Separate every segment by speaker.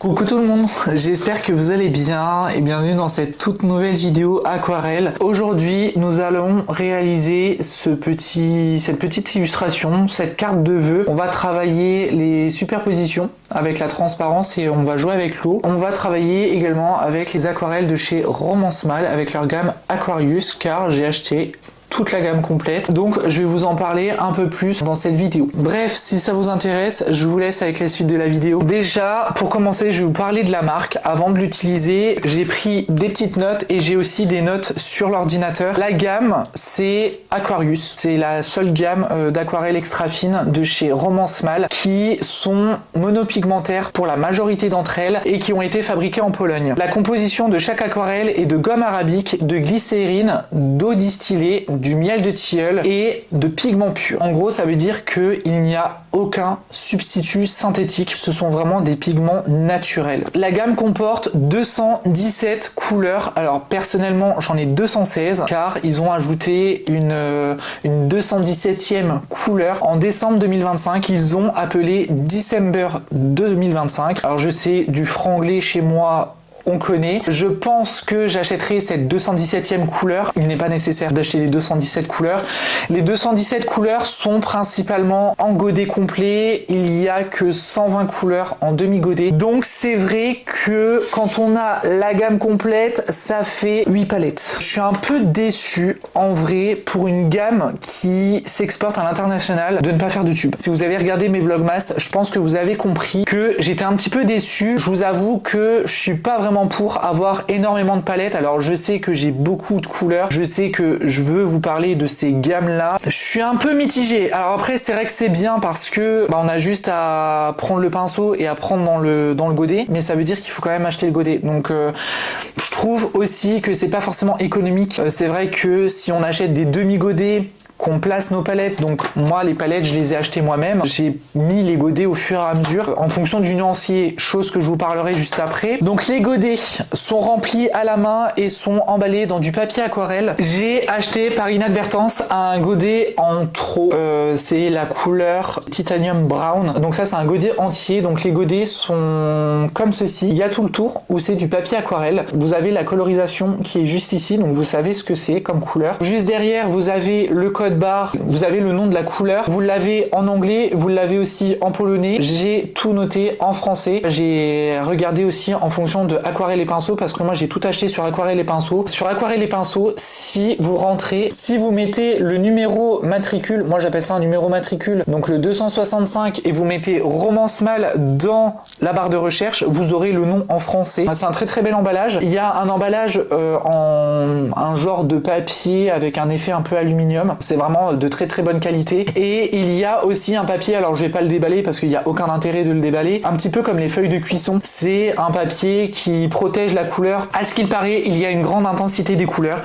Speaker 1: Coucou tout le monde, j'espère que vous allez bien et bienvenue dans cette toute nouvelle vidéo aquarelle. Aujourd'hui, nous allons réaliser cette petite illustration, cette carte de vœux. On va travailler les superpositions avec la transparence et on va jouer avec l'eau. On va travailler également avec les aquarelles de chez Romance Mal avec leur gamme Aquarius car j'ai acheté toute la gamme complète, donc je vais vous en parler un peu plus dans cette vidéo. Bref, si ça vous intéresse, je vous laisse avec la suite de la vidéo. Déjà, pour commencer, je vais vous parler de la marque. Avant de l'utiliser, j'ai pris des petites notes et j'ai aussi des notes sur l'ordinateur. La gamme, c'est Aquarius. C'est la seule gamme d'aquarelles extra fines de chez Romance Mal qui sont monopigmentaires pour la majorité d'entre elles et qui ont été fabriquées en Pologne. La composition de chaque aquarelle est de gomme arabique, de glycérine, d'eau distillée, du miel de tilleul et de pigments purs. En gros, ça veut dire qu'il n'y a aucun substitut synthétique. Ce sont vraiment des pigments naturels. La gamme comporte 217 couleurs. Alors personnellement, j'en ai 216 car ils ont ajouté une 217e couleur en décembre 2025 qu'ils ont appelé December 2025. Alors je sais, du franglais chez moi, on connaît. Je pense que j'achèterai cette 217e couleur. Il n'est pas nécessaire d'acheter les 217 couleurs. Les 217 couleurs sont principalement en godet complet. Il n'y a que 120 couleurs en demi-godet. Donc c'est vrai que quand on a la gamme complète, ça fait 8 palettes. Je suis un peu déçu en vrai pour une gamme qui s'exporte à l'international de ne pas faire de tube. Si vous avez regardé mes vlogmas, je pense que vous avez compris que j'étais un petit peu déçu. Je vous avoue que je suis pas vraiment pour avoir énormément de palettes. Alors je sais que j'ai beaucoup de couleurs, je sais que je veux vous parler de ces gammes là. Je suis un peu mitigé. Alors après c'est vrai que c'est bien parce que on a juste à prendre le pinceau et à prendre dans le godet, mais ça veut dire qu'il faut quand même acheter le godet. Donc je trouve aussi que c'est pas forcément économique. C'est vrai que si on achète des demi-godets, qu'on place nos palettes, donc moi les palettes je les ai achetées moi-même, j'ai mis les godets au fur et à mesure en fonction du nuancier, chose que je vous parlerai juste après. Donc les godets sont remplis à la main et sont emballés dans du papier aquarelle. J'ai acheté par inadvertance un godet en trop, c'est la couleur Titanium Brown, donc ça c'est un godet entier, donc les godets sont comme ceci. Il y a tout le tour où c'est du papier aquarelle, vous avez la colorisation qui est juste ici, donc vous savez ce que c'est comme couleur. Juste derrière vous avez le code barre, vous avez le nom de la couleur, vous l'avez en anglais, vous l'avez aussi en polonais. J'ai tout noté en français. J'ai regardé aussi en fonction de aquarelle et pinceau parce que moi j'ai tout acheté sur aquarelle et pinceau. Sur aquarelle et pinceau, si vous rentrez, si vous mettez le numéro matricule, moi j'appelle ça un numéro matricule, donc le 265 et vous mettez Romance Mal dans la barre de recherche, vous aurez le nom en français. C'est un très très bel emballage. Il y a un emballage en un genre de papier avec un effet un peu aluminium. C'est vraiment de très très bonne qualité. Et il y a aussi un papier, alors je vais pas le déballer parce qu'il n'y a aucun intérêt de le déballer, un petit peu comme les feuilles de cuisson. C'est un papier qui protège la couleur. À ce qu'il paraît, il y a une grande intensité des couleurs.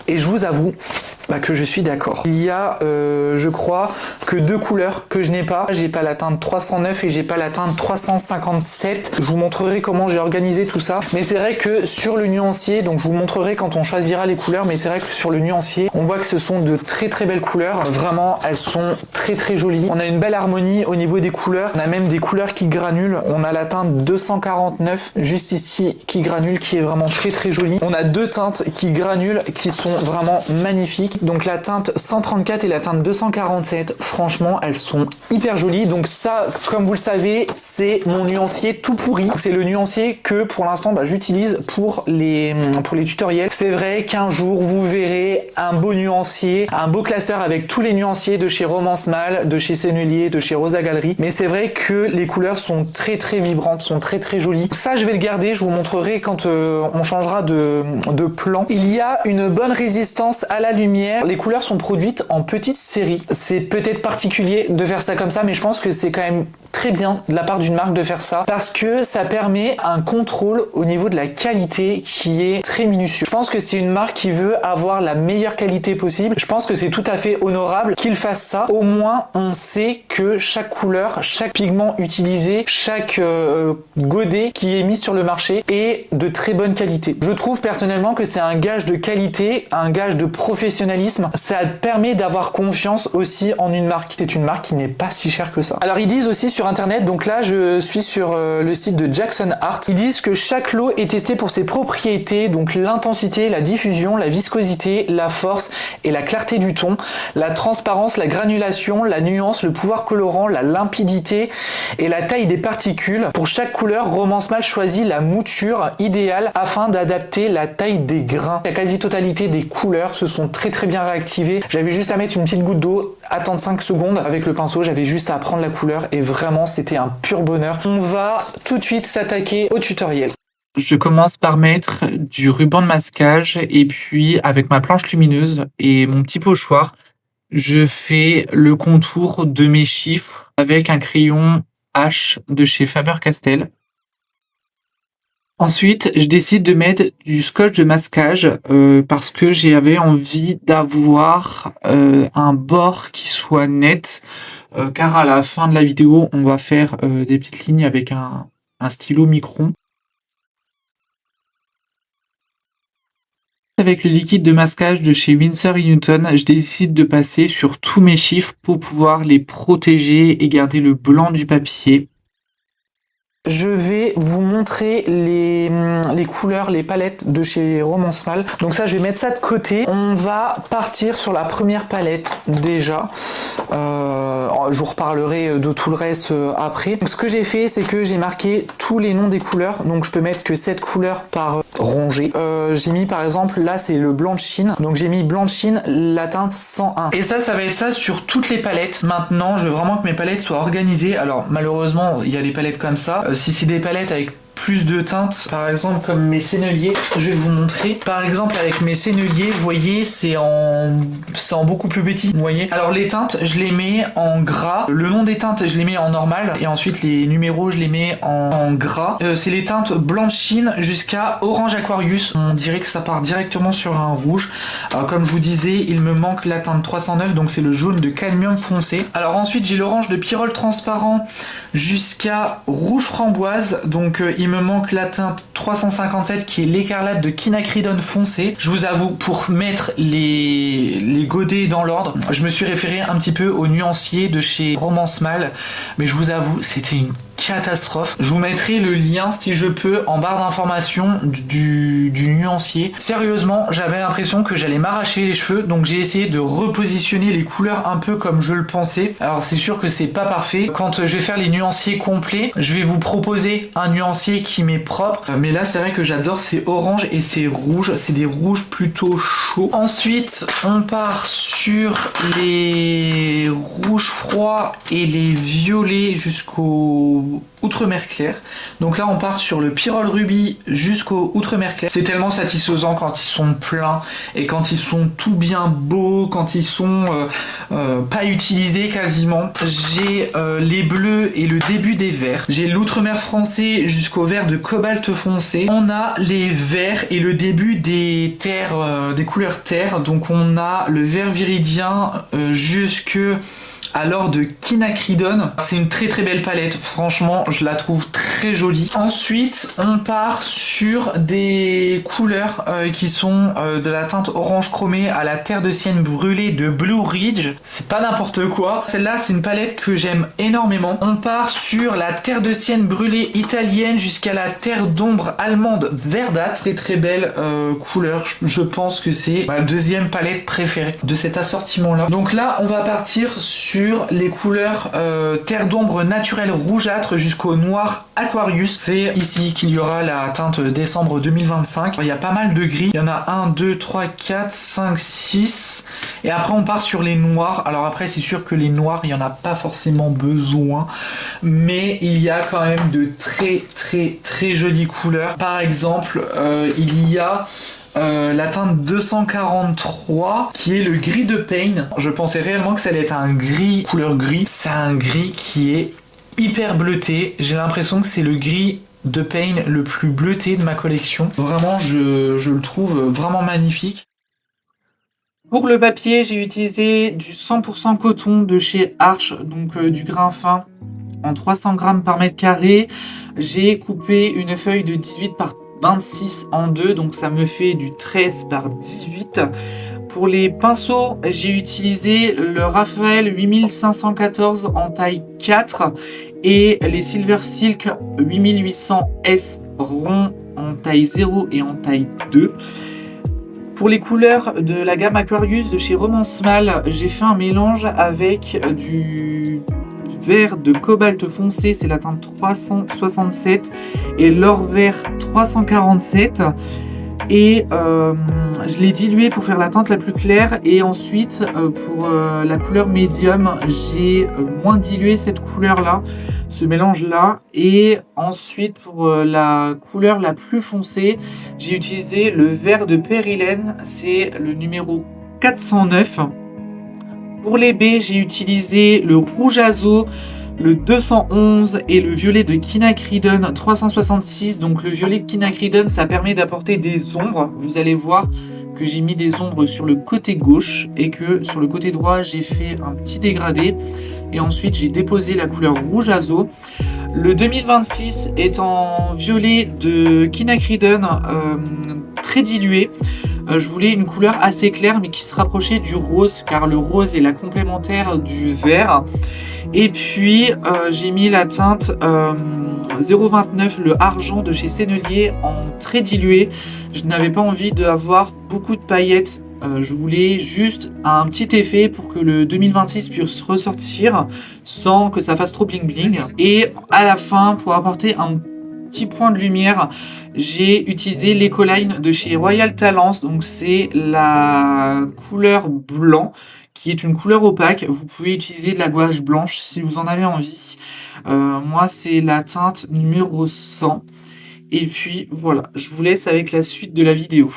Speaker 1: Et je vous avoue que je suis d'accord. Il y a, je crois, que 2 couleurs que je n'ai pas. J'ai pas la teinte 309 et j'ai pas la teinte 357. Je vous montrerai comment j'ai organisé tout ça. Mais c'est vrai que sur le nuancier, donc je vous montrerai quand on choisira les couleurs, mais c'est vrai que sur le nuancier, on voit que ce sont de très très belles couleurs. Vraiment, elles sont très très jolies. On a une belle harmonie au niveau des couleurs. On a même des couleurs qui granulent. On a la teinte 249 juste ici qui granule, qui est vraiment très très jolie. On a 2 teintes qui granulent, qui sont vraiment magnifiques. Donc la teinte 134 et la teinte 247, franchement, elles sont hyper jolies. Donc ça, comme vous le savez, c'est mon nuancier tout pourri. C'est le nuancier que pour l'instant, j'utilise pour les tutoriels. C'est vrai qu'un jour, vous verrez un beau nuancier, un beau classeur avec tous les nuanciers de chez Romance Mal, de chez Sennelier, de chez Rosa Galerie. Mais c'est vrai que les couleurs sont très très vibrantes, sont très très jolies. Ça, je vais le garder, je vous montrerai quand on changera de plan. Il y a une bonne résistance à la lumière. Les couleurs sont produites en petites séries. C'est peut-être particulier de faire ça comme ça, mais je pense que c'est quand même très bien de la part d'une marque de faire ça parce que ça permet un contrôle au niveau de la qualité qui est très minutieux. Je pense que c'est une marque qui veut avoir la meilleure qualité possible. Je pense que c'est tout à fait honorable qu'ils fassent ça. Au moins, on sait que chaque couleur, chaque pigment utilisé, chaque godet qui est mis sur le marché est de très bonne qualité. Je trouve personnellement que c'est un gage de qualité, un gage de professionnalisme. Ça permet d'avoir confiance aussi en une marque. C'est une marque qui n'est pas si chère que ça. Alors ils disent aussi sur internet, donc là je suis sur le site de Jackson Art. Ils disent que chaque lot est testé pour ses propriétés, donc l'intensité, la diffusion, la viscosité, la force et la clarté du ton, la transparence, la granulation, la nuance, le pouvoir colorant, la limpidité et la taille des particules. Pour chaque couleur, Romance Mâle choisit la mouture idéale afin d'adapter la taille des grains. La quasi-totalité des couleurs se sont très bien réactivées. J'avais juste à mettre une petite goutte d'eau, attendre 5 secondes avec le pinceau, j'avais juste à prendre la couleur et vraiment c'était un pur bonheur. On va tout de suite s'attaquer au tutoriel. Je commence par mettre du ruban de masquage et puis avec ma planche lumineuse et mon petit pochoir, je fais le contour de mes chiffres avec un crayon H de chez Faber-Castell. Ensuite, je décide de mettre du scotch de masquage parce que j'avais envie d'avoir un bord qui soit net car à la fin de la vidéo, on va faire des petites lignes avec un stylo micron. Avec le liquide de masquage de chez Winsor & Newton, je décide de passer sur tous mes chiffres pour pouvoir les protéger et garder le blanc du papier. Je vais vous montrer les couleurs, les palettes de chez Romance Mâle. Donc ça, je vais mettre ça de côté. On va partir sur la première palette déjà. Je vous reparlerai de tout le reste après. Donc, ce que j'ai fait, c'est que j'ai marqué tous les noms des couleurs. Donc je peux mettre que 7 couleurs par rangée. J'ai mis par exemple, là c'est le blanc de Chine. Donc j'ai mis blanc de Chine, la teinte 101. Et ça va être ça sur toutes les palettes. Maintenant, je veux vraiment que mes palettes soient organisées. Alors malheureusement, il y a des palettes comme ça. Si c'est des palettes avec plus de teintes, par exemple comme mes senneliers, je vais vous montrer. Par exemple avec mes senneliers, vous voyez, c'est en beaucoup plus petit, vous voyez. Alors les teintes, je les mets en gras. Le nom des teintes, je les mets en normal. Et ensuite les numéros, je les mets en gras. C'est les teintes blanc de Chine jusqu'à orange Aquarius. On dirait que ça part directement sur un rouge. Alors comme je vous disais, il me manque la teinte 309, donc c'est le jaune de cadmium foncé. Alors ensuite j'ai l'orange de Pyrrole transparent jusqu'à rouge framboise. Donc il me manque la teinte 357 qui est l'écarlate de quinacridone foncé. Je vous avoue, pour mettre les godets dans l'ordre, je me suis référé un petit peu au nuancier de chez Romance Mâle, mais je vous avoue, c'était une catastrophe. Je vous mettrai le lien si je peux en barre d'information du nuancier. Sérieusement, j'avais l'impression que j'allais m'arracher les cheveux, donc j'ai essayé de repositionner les couleurs un peu comme je le pensais. Alors c'est sûr que c'est pas parfait. Quand je vais faire les nuanciers complets, je vais vous proposer un nuancier qui m'est propre, mais là c'est vrai que j'adore ces oranges et ces rouges, c'est des rouges plutôt chauds. Ensuite on part sur les rouges froids et les violets jusqu'au Outremer clair. Donc là on part sur le Pyrrole rubis jusqu'au Outremer clair. C'est tellement satisfaisant quand ils sont pleins et quand ils sont tout bien beaux, quand ils sont pas utilisés quasiment. J'ai les bleus et le début des verts. J'ai l'Outremer français jusqu'au vert de cobalt foncé. On a les verts et le début des terres, des couleurs terre. Donc on a le vert viridien jusque à l'or de quinacridone. C'est une très belle palette, franchement je la trouve très jolie. Ensuite on part sur des couleurs qui sont de la teinte orange chromé à la terre de sienne brûlée de Blue Ridge. C'est pas n'importe quoi, celle-là c'est une palette que j'aime énormément. On part sur la terre de sienne brûlée italienne jusqu'à la terre d'ombre allemande verdâtre. Très belle couleur, je pense que c'est ma deuxième palette préférée de cet assortiment là. Donc là on va partir sur les couleurs terre d'ombre naturelle rougeâtre jusqu'au noir Aquarius. C'est ici qu'il y aura la teinte décembre 2025. Il y a pas mal de gris. Il y en a 1, 2, 3, 4, 5, 6. Et après on part sur les noirs. Alors après c'est sûr que les noirs, il n'y en a pas forcément besoin. Mais il y a quand même de très jolies couleurs. Par exemple, il y a la teinte 243 qui est le gris de Pain. Je pensais réellement que ça allait être un gris couleur gris. C'est un gris qui est hyper bleuté. J'ai l'impression que c'est le gris de Pain le plus bleuté de ma collection. Vraiment je le trouve vraiment magnifique. Pour le papier, j'ai utilisé du 100% coton de chez Arch, donc du grain fin en 300 grammes par mètre carré. J'ai coupé une feuille de 18 par 26 en 2, donc ça me fait du 13 par 18. Pour les pinceaux, j'ai utilisé le Raphaël 8514 en taille 4 Et les Silver Silk 8800S rond en taille 0 et en taille 2. Pour les couleurs de la gamme Aquarius de chez Romance Mâle, j'ai fait un mélange avec du vert de cobalt foncé, c'est la teinte 367, et l'or vert 347. Et je l'ai dilué pour faire la teinte la plus claire. Et ensuite, pour la couleur médium, j'ai moins dilué cette couleur-là, ce mélange-là. Et ensuite, pour la couleur la plus foncée, j'ai utilisé le vert de Perilène, c'est le numéro 409. Pour les baies, j'ai utilisé le rouge azo, le 211 et le violet de Quinacridone 366. Donc le violet de Quinacridone, ça permet d'apporter des ombres. Vous allez voir que j'ai mis des ombres sur le côté gauche et que sur le côté droit, j'ai fait un petit dégradé. Et ensuite, j'ai déposé la couleur rouge azo. Le 2026 est en violet de Quinacridone très dilué. Je voulais une couleur assez claire mais qui se rapprochait du rose, car le rose est la complémentaire du vert. Et puis j'ai mis la teinte 029, le argent de chez Sennelier, en très dilué. Je n'avais pas envie d'avoir beaucoup de paillettes. Je voulais juste un petit effet pour que le 2026 puisse ressortir sans que ça fasse trop bling bling. Et à la fin, pour apporter un petit point de lumière, j'ai utilisé l'Ecoline de chez Royal Talents. Donc c'est la couleur blanc, qui est une couleur opaque. Vous pouvez utiliser de la gouache blanche si vous en avez envie. Moi, c'est la teinte numéro 100. Et puis voilà, je vous laisse avec la suite de la vidéo.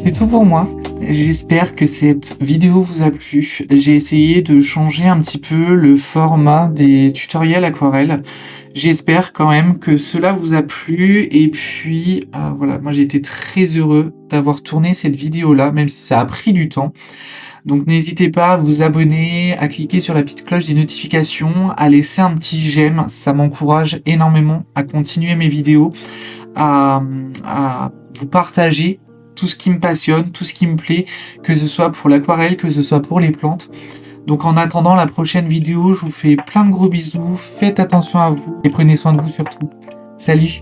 Speaker 1: C'est tout pour moi. J'espère que cette vidéo vous a plu. J'ai essayé de changer un petit peu le format des tutoriels aquarelle. J'espère quand même que cela vous a plu. Et puis, voilà, moi j'ai été très heureux d'avoir tourné cette vidéo-là, même si ça a pris du temps. Donc n'hésitez pas à vous abonner, à cliquer sur la petite cloche des notifications, à laisser un petit j'aime. Ça m'encourage énormément à continuer mes vidéos, à vous partager tout ce qui me passionne, tout ce qui me plaît, que ce soit pour l'aquarelle, que ce soit pour les plantes. Donc en attendant la prochaine vidéo, je vous fais plein de gros bisous, faites attention à vous et prenez soin de vous surtout. Salut!